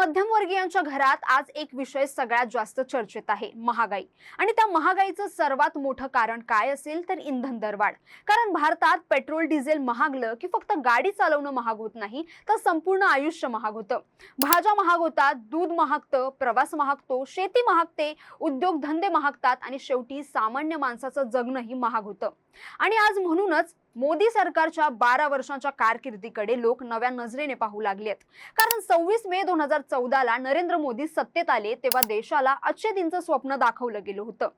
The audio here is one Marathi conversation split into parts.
मध्यमवर्गीयांच्या घरात आज एक विषय सगळ्यात जास्त चर्चेत आहे, महागाई। आणि त्या महागाईचं सर्वात मोठं कारण काय असेल तर इंधन दरवाढ। कारण भारतात पेट्रोल डिझेल महागलं की फक्त गाडी चालवणं महाग होत नाही, तर संपूर्ण आयुष्य महाग होतं। भाज्या महाग होतात, दूध महागतं, प्रवास महागतो, शेती महागते, उद्योग धंदे महागतात आणि शेवटी सामान्य माणसाचं जगणंही महाग होतं। आणि आज म्हणूनच मोदी सरकारच्या 12 वर्षांच्या कारकिर्दीकडे लोक नव्या नजरेने पाहू लागलेत। कारण 26 मे 2014 ला नरेंद्र मोदी सत्तेत आले तेव्हा देशाला अच्छे दिनचं स्वप्न दाखवलं गेलं होतं।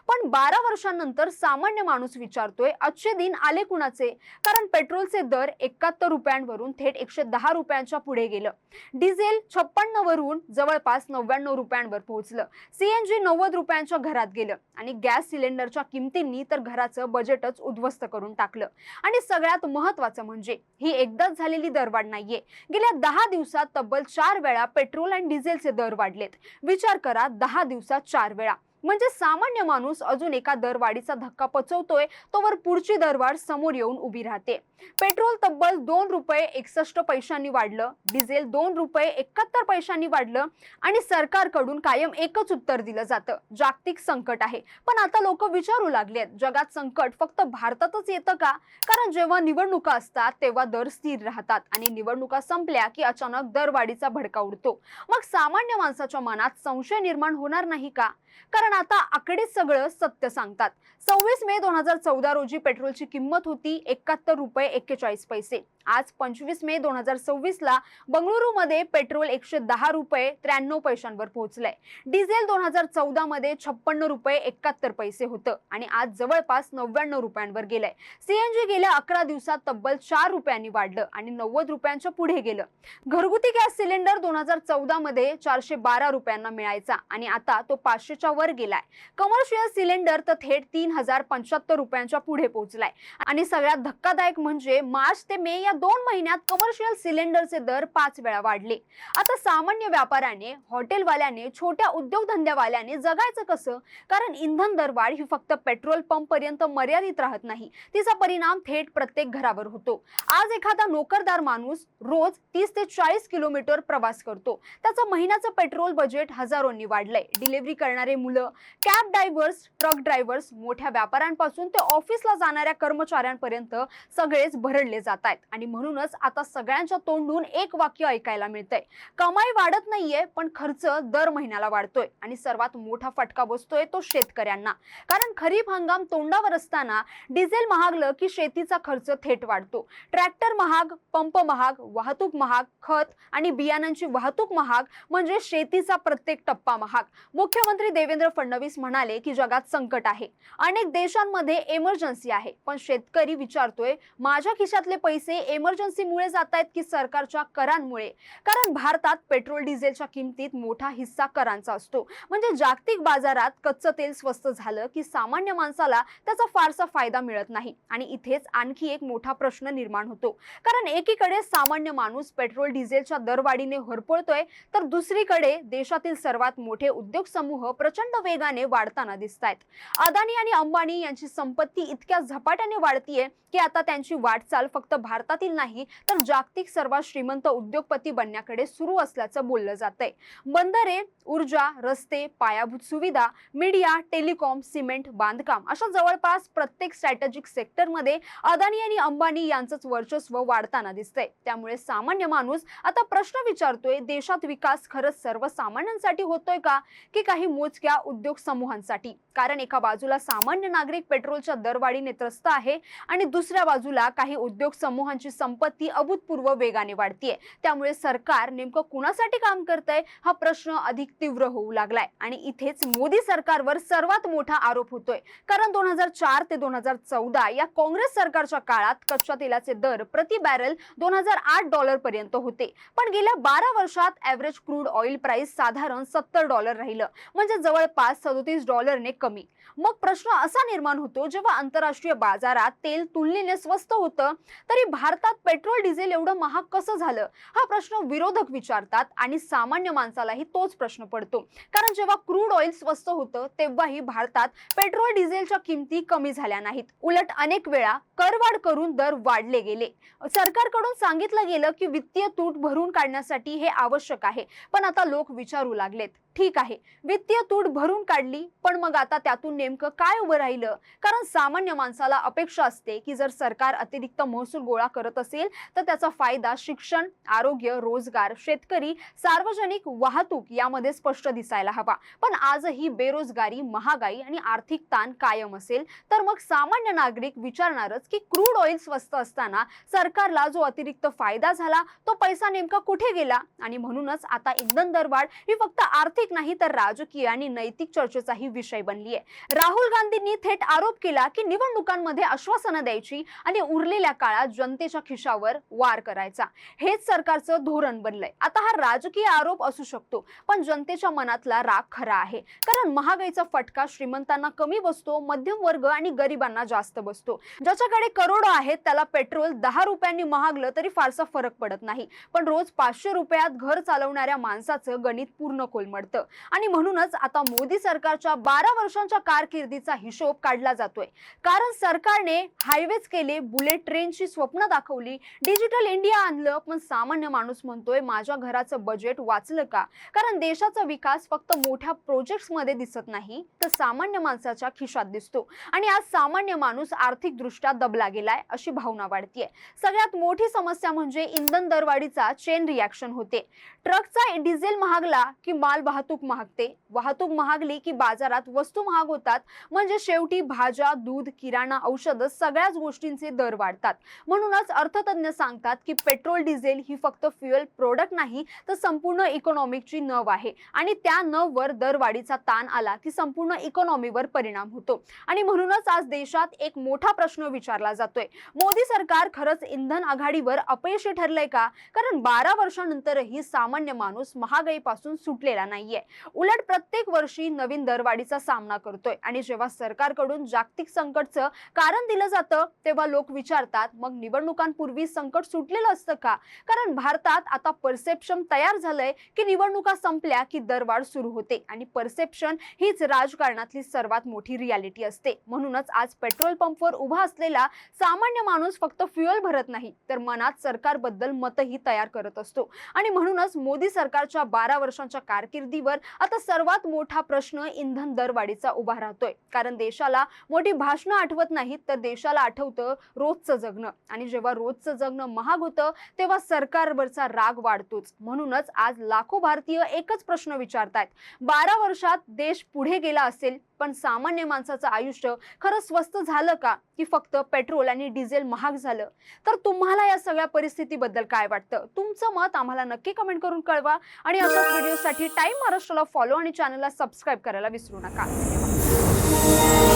पण 12 वर्षांनंतर सामान्य माणूस विचारतोय, अच्छे दिन आले कुणाचे? कारण पेट्रोलचे दर 71 रुपयांवरून थेट 110 रुपयांच्या पुढे गेलं। डिझेल 56 वरून जवळपास 99 रुपयांवर पोहोचलं। सीएनजी 90 रुपयांच्या घरात गेलं आणि गॅस सिलेंडरच्या किमतींनी तर घराचं बजेटच उद्ध्वस्त करून टाकलं। आणि सगळ्यात महत्त्वाचं म्हणजे ही एकदाच झालेली दरवाढ नाहीये, गेल्या 10 दिवसात तब्बल 4 वेळा पेट्रोल आणि डिझेलचे दर वाढलेत। विचार करा, 10 दिवसात 4 वेळा, म्हणजे सामान्य माणूस अजून एका दरवाढीचा धक्का पचवतोय तोवर पुढची दरवाढ समोर येऊन उभी राहते। पेट्रोल तब्बल 2 रुपये 61 पैशांनी वाढलं, डिझेल 2 रुपये 71 पैशांनी वाढलं आणि सरकारकडून कायम एकच उत्तर दिलं जातं, जागतिक संकट आहे। पण आता लोक विचारू लागलेत, जगात संकट फक्त भारतातच येतं का? कारण जेव्हा निवडणुका असतात तेव्हा दर स्थिर राहतात आणि निवडणुका संपल्या की अचानक दरवाढीचा भडका उडतो। मग सामान्य माणसाच्या मनात संशय निर्माण होणार नाही का? कारण आता आकडेच सगळं सत्य सांगतात। 26 मे 2014 रोजी पेट्रोलची किंमत होती 71 रुपये 41 पैसे। आज 25 मे 2026 ला बंगळुरूमध्ये पेट्रोल 110 रुपये 93 पैशांवर पोहोचलंय। डिझेल 2014 मध्ये 56 रुपये 71 पैसे होतं आणि आज जवळपास 99 रुपयांवर गेलंय। सीएनजी गेल्या 11 दिवसात तब्बल 4 रुपयांनी वाढलं आणि 90 रुपयांच्या पुढे गेलं। घरगुती गॅस सिलेंडर 2014 मध्ये 412 रुपयांना मिळायचा आणि आता तो 500च्या वर गेलाय। कमर्शियल सिलेंडर तर थेट 3075 रुपयांच्या पुढे पोहोचलाय। आणि सगळ्यात धक्कादायक म्हणजे मार्च ते मे या 2 महिन्यात कमर्शियल सिलेंडरचे दर 5 वेळा वाढले। आता सामान्य व्यापाऱ्याने, हॉटेलवाल्याने, छोट्या उद्योगधंद्यावाल्याने जगायचं कसं? कारण इंधन दरवाढ ही फक्त पेट्रोल पंप पर्यंत मर्यादित राहत नाही, तिचा परिणाम थेट प्रत्येक घरावर होतो। आज एखादा नोकरदार माणूस रोज 30 ते 40 किलोमीटर प्रवास करतो, त्याचं महिन्याचं पेट्रोल बजेट हजारोंनी वाढलंय। डिलिव्हरी करणारे मुलं, कॅब ड्रायव्हर्स, ट्रक ड्रायव्हर्स, मोठ्या व्यापाऱ्यांपासून ते ऑफिसला जाणाऱ्या कर्मचाऱ्यांपर्यंत सगळेच भरडले जात आहेत। आणि म्हणूनच आता सगळ्यांच्या तोंडून एक वाक्य ऐकायला मिळतंय, कमाई वाढत नाहीये पण खर्च दर महिन्याला वाढतोय। आणि सर्वात मोठा फटका बसतोय तो शेतकऱ्यांना। कारण खरीप हंगाम तोंडावर असताना डिझेल महागलं की शेतीचा खर्च थेट वाढतो। ट्रॅक्टर महाग, पंप महाग, वाहतूक महाग, खत आणि बियाणांची वाहतूक महाग, म्हणजे शेतीचा प्रत्येक टप्पा महाग। मुख्यमंत्री देवेंद्र फडणवीस म्हणाले की जगात संकट आहे, अनेक देशांमध्ये इमर्जन्सी आहे, पण शेतकरी विचारतोय, माझ्या खिशातले पैसे इमर्जन्सीमुळे जात आहेत की सरकारच्या करांमुळे? कारण भारतात पेट्रोल डिझेलच्या किमतीत मोठा हिस्सा करांचा असतो। म्हणजे जागतिक बाजारात कच्चं तेल स्वस्त झालं की सामान्य माणसाला त्याचा फारसा फायदा मिळत नाही। आणि इथेच आणखी एक मोठा प्रश्न निर्माण होतो, कारण एकीकडे सामान्य माणूस पेट्रोल डिझेलच्या दरवाढीने होरपळतोय, तर दुसरीकडे देशातील सर्वात मोठे उद्योग समूह प्रचंड वेगाने वाढताना दिसतायत। अदानी आणि अंबानी यांची संपत्ती इतक्या झपाट्याने वाढतीये की आता त्यांची वाटचाल फक्त भारतातील नाही तर जागतिक सर्वात श्रीमंत उद्योगपती बनण्याकडे सुरू असल्याचं बोललं जातंय। बंदरे, ऊर्जा, रस्ते, पायाभूत सुविधा, मीडिया, टेलिकॉम, सिमेंट, बांधकाम अशा जवळपास प्रत्येक स्ट्रॅटेजिक सेक्टरमध्ये अदानी आणि अंबानी यांचंच वर्चस्व वाढताना दिसतंय। त्यामुळे सामान्य माणूस आता प्रश्न विचारतोय, देशात विकास खरंच सर्वसामान्यांसाठी होतोय का की काही मोजक्या उद्योग समूहांसाठी? कारण एका बाजूला सामान्य नागरिक पेट्रोलच्या दरवाढीने त्रस्त आहे आणि दुसऱ्या बाजूला काही उद्योग समूहांची संपत्ती अभूतपूर्व वेगाने वाढतीये। त्यामुळे सरकार नेमकं कुणासाठी काम करतंय हा प्रश्न अधिक तीव्र होऊ लागलाय। आणि इथेच मोदी सरकारवर सर्वात मोठा आरोप होतोय, कारण 2004 ते 2014 या काँग्रेस सरकारच्या काळात कच्च्या तेलाचे दर प्रति बॅरल $2008 पर्यंत होते, पण गेल्या 12 वर्षात ॲव्हरेज क्रूड ऑइल प्राइस साधारण $70 राहिलं, म्हणजे जवळपास $37 कमी। मग प्रश्न असा निर्माण होतो, जेव्हा आंतरराष्ट्रीय बाजारात तेल तुलनेने स्वस्त होतं तरी भारतात भारतात पेट्रोल डिझेल एवढं महाग कसं झालं हा प्रश्न विरोधक विचारतात आणि सामान्य माणसालाही तोच प्रश्न पडतो। कारण जेव्हा क्रूड ऑइल स्वस्त होतं तेव्हाही भारतात पेट्रोल डिझेलच्या किमती कमी झाल्या नाहीत, उलट अनेक वेळा करवाढ करून दर वाढले गेले। सरकारकडून सांगितलं गेलं की वित्तीय तूट भरून काढण्यासाठी हे आवश्यक आहे, पण आता लोक विचारू लागलेत, ठीक आहे वित्तीय तूट भरून काढली, पण मग आता त्यातून नेमकं काय उभं राहिलं? कारण सामान्य माणसाला अपेक्षा असते की जर सरकार अतिरिक्त महसूल गोळा करत असेल तर त्याचा फायदा शिक्षण, आरोग्य, रोजगार, शेतकरी, सार्वजनिक वाहतूक यामध्ये स्पष्ट दिसायला हवा। पण आजही बेरोजगारी, महागाई आणि आर्थिक ताण कायम असेल तर मग सामान्य नागरिक विचारणारच की क्रूड ऑइल स्वस्त असताना सरकारला जो अतिरिक्त फायदा झाला तो पैसा नेमका कुठे गेला? आणि म्हणूनच आता इंधन दरवाढ ही फक्त आर्थिक नाही तर राजकीय आणि नैतिक चर्चेचाही विषय बनली आहे। राहुल गांधींनी थेट आरोप केला की निवडणुकांमध्ये आश्वासनं द्यायची आणि उरलेल्या काळात जनतेच्या खिशावर वार करायचा, हेच सरकारचं धोरण बनलंय। आता हा राजकीय आरोप असू शकतो, पण जनतेच्या मनातला राग खरा आहे, कारण महागाईचा फटका श्रीमंतांना कमी बसतो, मध्यम वर्ग आणि गरिबांना जास्त बसतो। ज्याच्याकडे करोडो आहेत त्याला पेट्रोल 10 रुपयांनी महागलं तरी फारसा फरक पडत नाही, पण रोज 500 रुपयात घर चालवणाऱ्या माणसाचं गणित पूर्ण कोलमडतं। आणि म्हणूनच आता मोदी सरकारच्या 12 वर्षांच्या कारकिर्दीचा हिशोब काढला जातोय, कारण सरकारने हायवेज केले, बुलेट ट्रेनची स्वप्न दाखवली, डिजिटल इंडिया आणलं, पण सामान्य माणूस म्हणतोय माझ्या घराचं बजेट वाचलं का? कारण देशाचा विकास फक्त मोठ्या प्रोजेक्ट्स मध्ये दिसत नाही तर सामान्य माणसाच्या खिशात दिसतो, आणि आज सामान्य माणूस आर्थिक दृष्ट्या दबला गेलाय अशी भावना वाढतीये। सगळ्यात मोठी समस्या म्हणजे इंधन दरवाढीचा चेन रिॲक्शन होते। ट्रकचा डिझेल महागला की माल वाहतूक महागते, वाहतूक महागली की बाजारात वस्तू महाग होतात, म्हणजे शेवटी भाज्या, दूध, किराणा, औषध सगळ्याच गोष्टींचे दर वाढतात। म्हणूनच अर्थतज्ञ सांगतात की पेट्रोल डिझेल ही फक्त फ्युएल प्रोडक्ट नाही तर संपूर्ण इकॉनॉमिकची नव आहे, आणि त्या नववर दरवाढीचा ताण आला की संपूर्ण इकॉनॉमीवर परिणाम होतो। आणि म्हणूनच आज देशात एक मोठा प्रश्न विचारला जातोय, मोदी सरकार खरंच इंधन आघाडीवर अपयशी ठरलंय का? कारण 12 वर्षांनंतरही सामान्य माणूस महागाईपासून सुटलेला नाहीये, उलट प्रत्येक वर्षी नवीन दरवाढीचा सामना करतोय। आणि जेव्हा सरकारकडून जागतिक संकटचं कारण दिलं जातं तेव्हा लोक विचारतात मग निवडणुकांपूर्वी संकट सुटलेलं असतं का? कारण भारतात आता परसेप्शन तयार झालंय की निवडणुका संपल्या की दरवाढ सुरू होते, आणि परसेप्शन हीच राजकारणातली सर्वात मोठी रियालिटी असते। म्हणूनच आज पेट्रोल पंपवर उभा असलेला सामान्य माणूस फक्त फ्युएल भरत नाही तर मनात सरकारबद्दल मतही तयार करत असतो। आणि म्हणूनच मोदी सरकारच्या 12 वर्षांच्या कारकिर्दीवर आता सर्वात मोठा प्रश्न इंधन दरवाढीचा उभा राहतोय, कारण देशाला मोठी भाषणं आठवत नाहीत तर देशाला आठवतं रोजचं जगणं, आणि जेव्हा रोजचं जगणं महाग होतं तेव्हा सरकारवरचा राग वाढतोच। म्हणूनच आज लाखो भारतीय एकच प्रश्न विचारतायत, 12 वर्षात देश पुढे गेला असेल पण सामान्य माणसाचं आयुष्य खरं स्वस्त झालं का, की फक्त पेट्रोल आणि डिझेल महाग झालं? तर तुम्हाला या सगळ्या परिस्थितीबद्दल काय वाटतं? तुमचं मत आम्हाला नक्की कमेंट करून कळवा, आणि अशाच व्हिडिओसाठी टाइम महाराष्ट्राला फॉलो आणि चॅनलला सबस्क्राईब करायला विसरू नका। धन्यवाद।